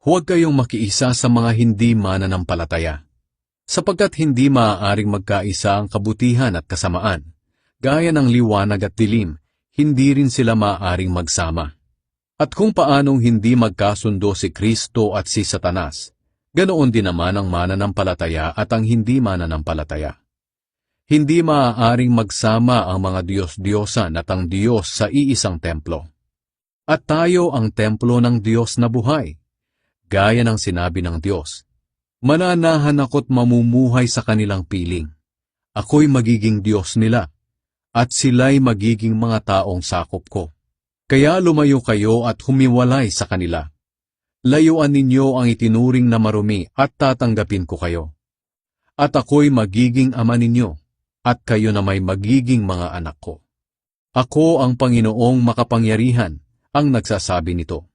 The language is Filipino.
Huwag kayong makiisa sa mga hindi mananampalataya, sapagkat hindi maaaring magkaisa ang kabutihan at kasamaan. Gaya ng liwanag at dilim, hindi rin sila maaaring magsama. At kung paanong hindi magkasundo si Kristo at si Satanas, ganoon din naman ang mananampalataya at ang hindi mananampalataya. Hindi maaaring magsama ang mga Diyos-Diyosan at ang Diyos sa iisang templo. At tayo ang templo ng Diyos na buhay. Gaya ng sinabi ng Diyos, mananahan ako't mamumuhay sa kanilang piling. Ako'y magiging Diyos nila, at sila'y magiging mga taong sakop ko. Kaya lumayo kayo at humiwalay sa kanila. Layuan ninyo ang itinuring na marumi at tatanggapin ko kayo. At ako'y magiging ama ninyo, at kayo na may magiging mga anak ko. Ako ang Panginoong makapangyarihan, ang nagsasabi nito.